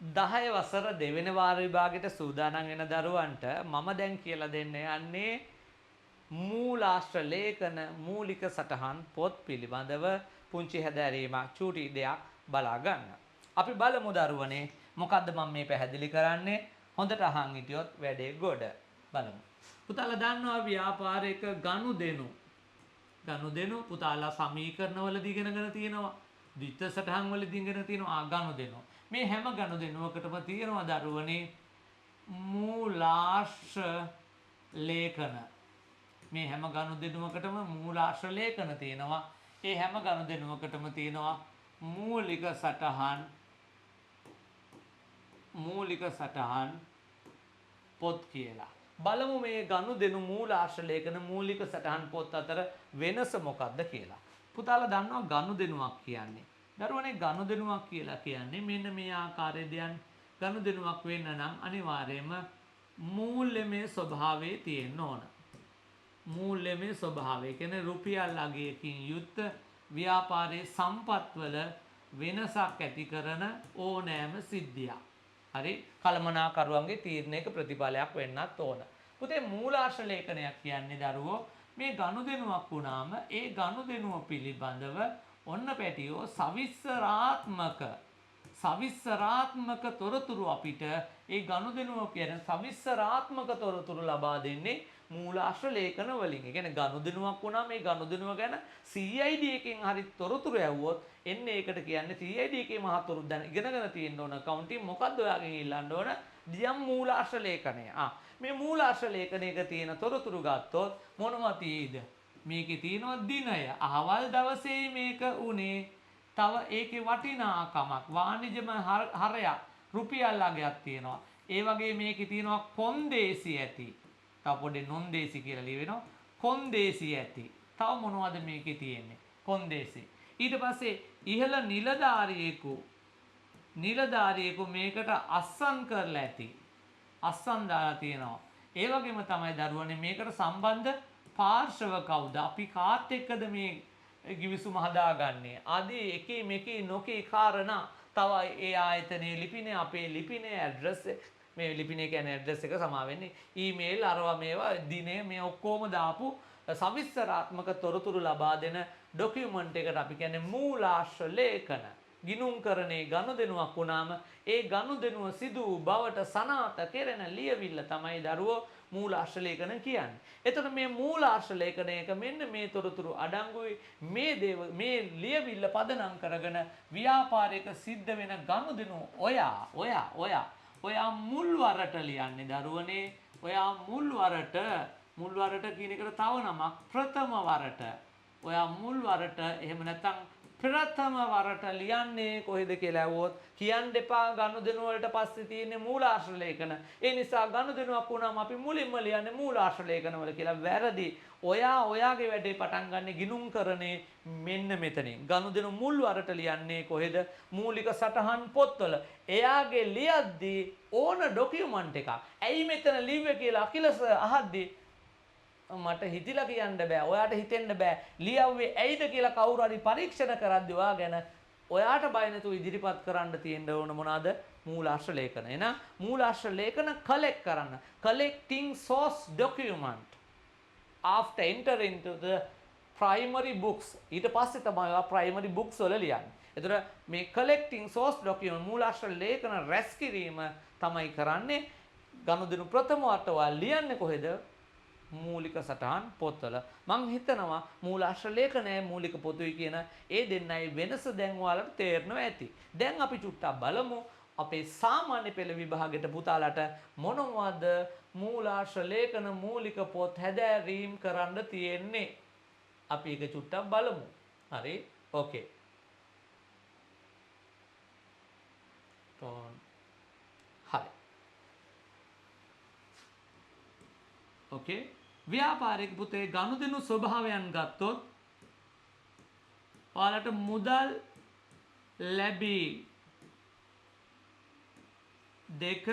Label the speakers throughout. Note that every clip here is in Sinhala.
Speaker 1: 10 වසර දෙවෙනි වාර විභාගෙට සූදානම් වෙන දරුවන්ට මම දැන් කියලා දෙන්න යන්නේ මූලාශ්‍ර ලේඛන මූලික සටහන් පොත් පිළිබඳව පුංචි හැදෑරීමක් චූටි දෙයක් බලා ගන්න. අපි බලමු දරුවනේ මොකද්ද මම මේ පැහැදිලි කරන්නේ. හොඳට අහන් හිටියොත් වැඩේ ගොඩ. බලමු. පුතාලා දන්නවා ව්‍යාපාරික ගනුදෙනු පුතාලා සමීකරණ වලදී ඉගෙනගෙන තියෙනවා. ද්විත්ව සටහන් වලදී ඉගෙන තියෙනවා ගනුදෙනු. මේ හැම ගනුදෙනුවකටම තියෙනවා දරුවනේ මූලාශ්‍ර ලේඛන. මේ හැම ගනුදෙනුවකටම මූලාශ්‍ර ලේඛන තියෙනවා. ඒ හැම ගනුදෙනුවකටම තියෙනවා මූලික සටහන් පොත් කියලා. බලමු මේ ගනුදෙනු මූලාශ්‍ර ලේඛන මූලික සටහන් පොත් අතර වෙනස මොකක්ද කියලා. පුතාලා දන්නවා ගනුදෙනුවක් කියන්නේ. දරුවනේ ගනුදෙනුවක් කියලා කියන්නේ මෙන්න මේ ආකාරයේ දෙයක්. ගනුදෙනුවක් වෙන්න නම් අනිවාර්යයෙන්ම මූල්‍යමය ස්වභාවය තියෙන්න ඕන. මූල්‍යමය ස්වභාවය කියන්නේ රුපියල් අගයකින් යුක්ත ව්‍යාපාරයේ සම්පත්වල වෙනසක් ඇති කරන ඕනෑම සිද්ධියක්. හරි කළමනාකරුවන්ගේ තීරණයක ප්‍රතිඵලයක් වෙන්නත් ඕන. පුතේ මූලාශ්‍ර ලේඛනයක් කියන්නේ දරුවෝ මේ ගනුදෙනුවක් වුණාම ඒ ගනුදෙනුව පිළිබඳව ඔන්න පැටියෝ සවිස්තරාත්මක තොරතුරු අපිට ඒ ගනුදෙනුව කියන සවිස්තරාත්මක තොරතුරු ලබා දෙන්නේ මූලාශ්‍ර ලේඛන වලින්. ඒ කියන්නේ ගනුදෙනුවක් වුණාම මේ ගනුදෙනුව ගැන CID එකෙන් හරි තොරතුරු ඇහුවොත් එන්නේ ඒකට කියන්නේ CID එකේ මහතුරු දැන ඉගෙනගෙන තියෙන්න ඕන. කවුන්ටින් මොකද්ද ඔයාගෙන් ඉල්ලන්න ඕන? දියම් මූලාශ්‍ර ලේඛනය. මේ මූලාශ්‍ර ලේඛනයක තියෙන තොරතුරු ගත්තොත් මොනවා තියෙයිද? මේකේ තියෙනවා දිනය. අහවල් දවසේ මේක උනේ. තව ඒකේ වටිනාකමක් වාණිජම හරයක් රුපියල් අගයක් තියෙනවා. ඒ වගේ මේකේ තියෙනවා කොන්දේසි ඇති. තව පොඩි නොන්දේසි කියලා ලියවෙනවා. කොන්දේසි ඇති. තව මොනවද මේකේ තියෙන්නේ? කොන්දේසි. ඊට පස්සේ ඉහළ නිලධාරියෙකු මේකට අස්සන් කරලා ඇති. අස්සන් දාලා තියෙනවා. ඒ වගේම තමයි දරුවනේ මේකට සම්බන්ධ පාර්ශව කවුද? අපි කාත් එක්කද මේ ගිවිසුම හදාගන්නේ? ආදී එකේ මේකේ නොකේ කාරණා තව ඒ ආයතනයේ ලිපිනේ අපේ ලිපිනේ ඇඩ්‍රස් මේ ලිපිනේ කියන්නේ ඇඩ්‍රස් එක සමා වෙන්නේ ඊමේල් අරවා මේවා දිනේ මේ ඔක්කොම දාපු සවිස්තරාත්මක තොරතුරු ලබා දෙන ડોකියුමන්ට් එකට අපි කියන්නේ මූලාශ්‍ර ලේඛන. ගිණුම්කරණේ ගනුදෙනුවක් වුණාම ඒ ගනුදෙනුව සිදු වූ බවට සනාථ කෙරෙන ලියවිල්ල තමයි දරුවෝ මූලාශ්‍ර ලේඛන කියන්නේ. එතකොට මේ මූලාශ්‍ර ලේඛනයක මෙන්න මේ තොරතුරු අඩංගුයි මේ ලියවිල්ල පදනම් කරගෙන ව්‍යාපාරයක සිද්ධ වෙන ගනුදෙනුව ඔයා මුල්වරට ලියන්නේ දරුවනේ. ඔයා මුල්වරට කියන එකට තව නමක් ප්‍රථම වරට. ඔයා මුල්වරට එහෙම නැත්නම් ප්‍රථම වරට ලියන්නේ කොහෙද කියලා ඇහුවොත් කියන්න එපා ගනුදෙනු වලට පස්සේ තියෙන්නේ මූලාශ්‍ර ලේඛන. ඒ නිසා ගනුදෙනුවක් වුණාම අපි මුලින්ම ලියන්නේ මූලාශ්‍ර ලේඛන වල කියලා වැරදි. ඔයාගේ වැඩේ පටන් ගන්න ගිණුම්කරණේ මෙන්න මෙතනින්. ගනුදෙනු මුල් වරට ලියන්නේ කොහෙද? මූලික සටහන් පොත්වල. එයාගේ ලියද්දී ඕන ડોකියුමන්ට් එකක්. ඇයි මෙතන ලිව්වේ කියලා අකිලස අහද්දී මට හිතිලා කියන්න බෑ. ඔයාට හිතෙන්න බෑ. ලියව්වේ ඇයිද කියලා කවුරු හරි පරීක්ෂණ කරද්දී ඔයා ගැන ඔයාට බය නැතුව ඉදිරිපත් කරන්න තියෙන්න ඕන මොනවාද? මූලාශ්‍ර ලේඛන. එහෙනම් මූලාශ්‍ර ලේඛන කලෙක්ට් කරන්න. collecting source document after entering into the primary books. ඊට පස්සේ තමයි ඔයා primary books වල ලියන්නේ. ඒතර මේ collecting source document මූලාශ්‍ර ලේඛන රැස් කිරීම තමයි කරන්නේ. ගනුදෙනු ප්‍රථම වරට ඔයා ලියන්නේ කොහෙද? මූලික සටහන් පොත්වල. මං හිතනවා මූලාශ්‍ර ලේඛනයයි මූලික පොතුයි කියන ඒ දෙන්නයි වෙනස දැන් ඔයාලට තේරෙනවා ඇති. දැන් අපි චුට්ටක් බලමු අපේ සාමාන්‍ය පෙළ විභාගෙට පුතාලට මොනවද මූලාශ්‍ර ලේඛන මූලික පොත් හැදෑරීම් කරන්න තියෙන්නේ. අපි ඒක චුට්ටක් බලමු. හරි? ඕකේ. හරි. ඕකේ. ව්‍යාපාරික පුතේ ගනුදෙනු ස්වභාවයන් ගත්තොත් ඔයාලට මුදල් ලැබීම් දෙක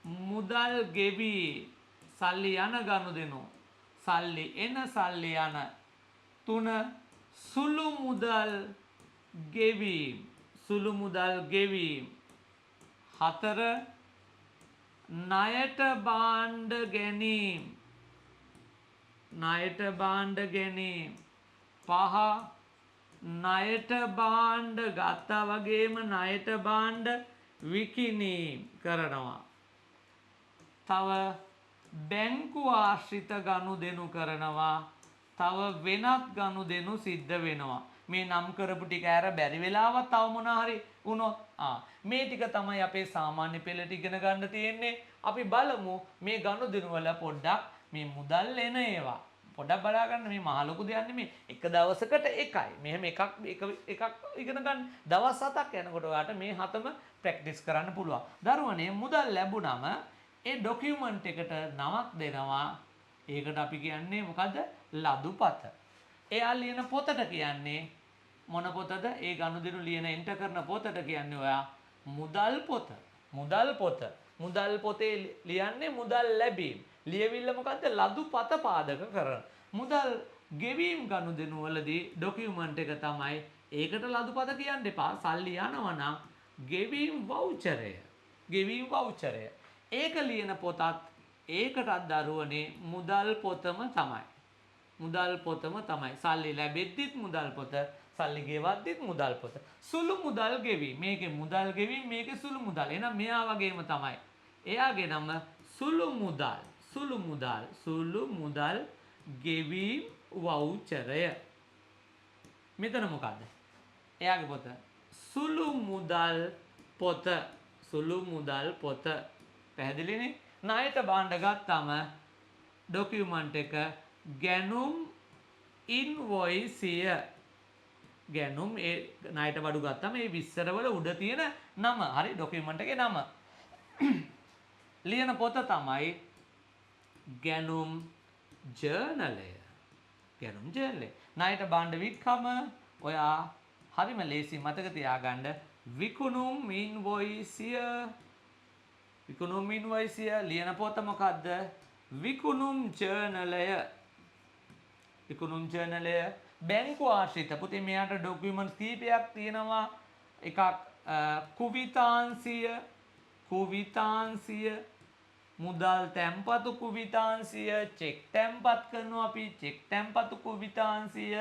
Speaker 1: මුදල් ගෙවීම සල්ලි යන ගනුදෙනු සල්ලි එන සල්ලි යන තුන සුළු මුදල් ගෙවීම හතර ණයට භාණ්ඩ ගැනීම. ණයට භාණ්ඩ ගැනීම. පහ ණයට භාණ්ඩ ගත්තා වගේම ණයට භාණ්ඩ විකිණීම් කරනවා. තව බැංකු ආශ්‍රිත ගනුදෙනු කරනවා. තව වෙනත් ගනුදෙනු සිද්ධ වෙනවා. මේ නම් කරපු ටික ඇර බැරි වෙලාවත් තව මොනවා හරි වුණොත් මේ ටික තමයි අපේ සාමාන්‍ය පෙළට ඉගෙන ගන්න තියෙන්නේ. අපි බලමු මේ ගනුදෙනු වල පොඩ්ඩක් මේ මුදල් එන ඒවා. පොඩ්ඩක් බලා ගන්න මේ මහ ලොකු දෙයක් නෙමෙයි. එක දවසකට එකයි. මෙහෙම එකක් ඉගෙන ගන්න. දවස් 7ක් යනකොට ඔයාලට මේ හතම ප්‍රැක්ටිස් කරන්න පුළුවන්. දරුවනේ මුදල් ලැබුණම ඒ ડોකියුමන්ට් එකට නමක් දෙනවා. ඒකට අපි කියන්නේ මොකද්ද? ලදුපත. එයා ලියන පොතට කියන්නේ මොන පොතද? ඒ ගනුදෙනු ලියන එන්ටර් කරන පොතට කියන්නේ ඔයා මුදල් පොත. මුදල් පොත. මුදල් පොතේ ලියන්නේ මුදල් ලැබීම. ලියවිල්ල මොකද්ද? ලදුපත පාදක කරන. මුදල් ගෙවීම් ගනුදෙනු වලදී ડોකියුමන්ට් එක තමයි. ඒකට ලදුපත කියන්න එපා. සල්ලි යනවා නම් ගෙවීම් වවුචරය. ගෙවීම් වවුචරය. ඒක ලියන පොතත් ඒකටත් දරුවනේ මුදල් පොතම තමයි. මුදල් පොතම තමයි. සල්ලි ලැබෙද්දිත් මුදල් පොත, සල්ලි ගෙවද්දිත් මුදල් පොත. සුළු මුදල් ගෙවීම. මේකේ මුදල් ගෙවීම, මේකේ සුළු මුදල්. එහෙනම් මෙයා වගේම තමයි. එයාගේ නම සුළු මුදල්. සුළු මුදල්. සුළු මුදල් ගෙවීම් වවුචරය. මෙතන මොකද්ද? එයාගේ පොත සුළු මුදල් පොත. සුළු මුදල් පොත. පැහැදිලිනේ? ණයට භාණ්ඩ ගත්තම ડોකියුමන්ට් එක ගැනුම් ඉන්වොයිසිය. ගැනුම් ඒ ණයට බඩු ගත්තම ඒ විස්තරවල උඩ තියෙන නම. හරි ડોකියුමන්ට් එකේ නම. ලියන පොත තමයි ගැනුම් ජර්නලය. ගැනුම් ජර්නලය. ණයට භාණ්ඩ වික්කම ඔයා හරිම ලේසි මතක තියාගන්න විකුණුම් ඉන්වොයිසිය. විකුණුම් ඉන්වොයිසිය ලියන පොත මොකද්ද? විකුණුම් ජර්නලය. විකුණුම් ජර්නලය බැංකු ආශ්‍රිත. පුතේ මෙයාට ડોකියුමන්ට්ස් කීපයක් තියෙනවා. එකක් කුවිතාංශිය. කුවිතාංශිය. මුදල් තැන්පතු කුවිතාංශිය. චෙක් තැන්පත් කරනවා අපි. චෙක් තැන්පතු කුවිතාංශිය.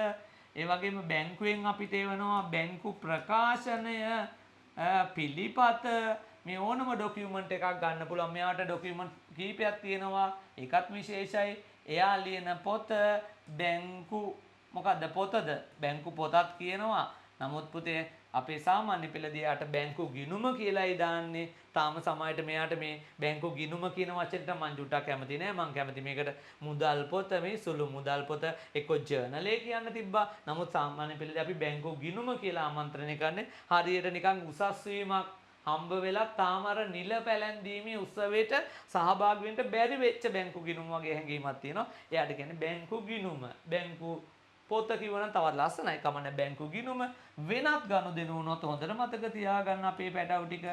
Speaker 1: ඒ වගේම බැංකුවෙන් අපිට එවනවා බැංකු ප්‍රකාශනය, පිළිපත. මේ ඕනම ડોකියුමන්ට් එකක් ගන්න පුළුවන්. මෙයාට ડોකියුමන්ට් කීපයක් තියෙනවා. ඒකත් විශේෂයි. එයා ලියන පොත බැංකු මොකද්ද පොතද? බැංකු පොතත් කියනවා. නමුත් පුතේ අපේ සාමාන්‍ය පෙළදී යාට බැංකු ගිණුම කියලායි දාන්නේ. තාම සමහරට මෙයාට මේ බැංකු ගිණුම කියන වචනට මං ජුට්ටක් කැමති නෑ. මං කැමති මේකට මුදල් පොත, මේ සුළු මුදල් පොත එක්ක ජර්නලේ කියන්න තිබ්බා. නමුත් සාමාන්‍ය පෙළදී අපි බැංකු ගිණුම කියලා ආමන්ත්‍රණය කරන්නේ හරියට නිකන් උසස් වීමක් හම්බ වෙලා තාම අර නිල පැලැන්දීමේ උත්සවයට සහභාගී වෙන්න බැරි වෙච්ච බැංකු ගිණුම වගේ හැඟීමක් තියෙනවා. එයාට කියන්නේ බැංකු ගිණුම. බැංකු පොත කිව්වනම් තවත් ලස්සනයි. කමන්නේ බැංකු ගිණුම. වෙනත් ගනුදෙනු වුණොත් හොඳට මතක තියාගන්න අපේ පැටව ටික.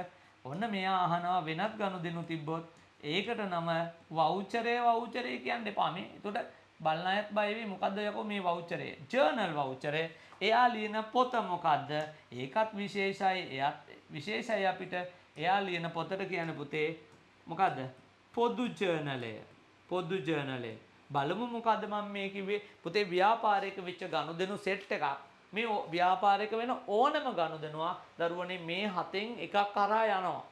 Speaker 1: ඔන්න මෙයා අහනවා වෙනත් ගනුදෙනු තිබ්බොත් ඒකට නම වවුචරය. වවුචරය කියන්න එපා මේ. එතකොට බලන අයත් බය වෙයි මොකද්ද යකෝ මේ වවුචරය? ජර්නල් වවුචරය. එයා ලියන පොත මොකද්ද? ඒකත් විශේෂයි. එයත් විශේෂයි අපිට. එයා ලියන පොතට කියන පුතේ මොකද්ද? පොදු ජර්නලය. පොදු ජර්නලය. බලමු මොකද්ද මම මේ කිව්වේ? පුතේ ව්‍යාපාරයක වෙච්ච ගනුදෙනු සෙට් එකක්. මේ ව්‍යාපාරයක වෙන ඕනම ගනුදෙනුවක් දරුවනේ මේ හතෙන් එකක් කරා යනවා.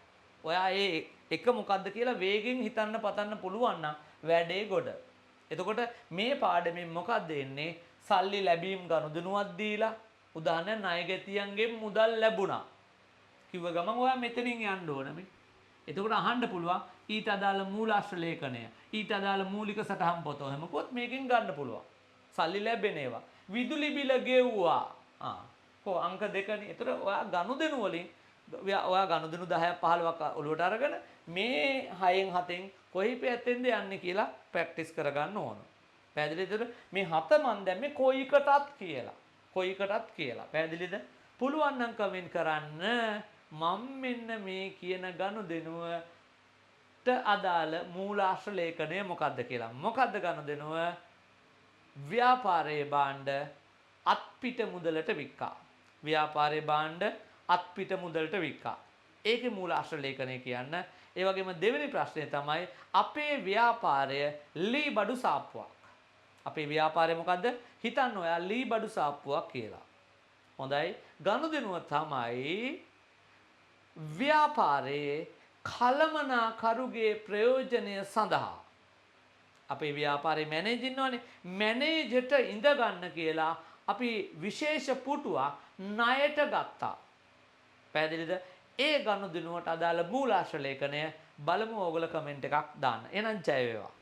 Speaker 1: ඔයා ඒ එක මොකද්ද කියලා වේගෙන් හිතන්න පතන්න පුළුවන් නම් වැඩේ ගොඩ. එතකොට මේ පාඩමෙන් මොකද්ද එන්නේ? සල්ලි ලැබීම් ගනුදෙනුවක් දීලා උදාහරණ ණයගැතියන්ගෙන් මුදල් ලැබුණා. කිව්ව ගමන් ඔයා මෙතනින් යන්න ඕන මේ. එතකොට අහන්න පුළුවන් ඊට අදාළ මූලාශ්‍ර ලේඛනය, ඊට අදාළ මූලික සටහන් පොත එහෙම පොත් මේකෙන් ගන්න පුළුවන්. සල්ලි ලැබෙන ඒවා. විදුලි බිල ගෙව්වා. අංක දෙකනේ. එතකොට ඔයා ගනුදෙනු වලින් ඔයා ගනුදෙනු 10ක් 15ක් ඔලුවට අරගෙන මේ 6න් 7න් කොයි පැත්තෙන්ද යන්නේ කියලා ප්‍රැක්ටිස් කරගන්න ඕන. පැහැදිලිද? මේ 7 මන් දැම්මේ කොයිකටත් කියලා. කොයිකටත් කියලා. පැහැදිලිද? පුළුවන් නම් කමෙන්ට් කරන්න. මම මෙන්න මේ කියන ගනුදෙනුවට අදාළ මූලාශ්‍ර ලේඛනය මොකද්ද කියලා. මොකද්ද ගනුදෙනුව? ව්‍යාපාරයේ භාණ්ඩ අත්පිට මුදලට වික්කා. ව්‍යාපාරයේ භාණ්ඩ අත්පිට මුදලට වික්කා. ඒකේ මූලාශ්‍ර ලේඛනය කියන්න. ඒ වගේම දෙවෙනි ප්‍රශ්නය තමයි අපේ ව්‍යාපාරය ලී බඩු සාප්පුවක්. අපේ ව්‍යාපාරය මොකද්ද? හිතන්න ඔයා ලී බඩු සාප්පුවක් කියලා. හොඳයි. ගනුදෙනුව තමයි ව්‍යාපාරයේ කළමනාකරුගේ ප්‍රයෝජනය සඳහා අපේ ව්‍යාපාරේ මැනේජර් ඉන්නවනේ. මැනේජර්ට ඉඳ ගන්න කියලා අපි විශේෂ පුටුවක් ණයට ගත්තා. පැහැදිලිද? ඒ ගනුදෙනුවට අදාළ මූලාශ්‍ර ලේඛනය බලමු. ඕගොල්ලෝ කමෙන්ට් එකක් දාන්න. එහෙනම් ජය වේවා.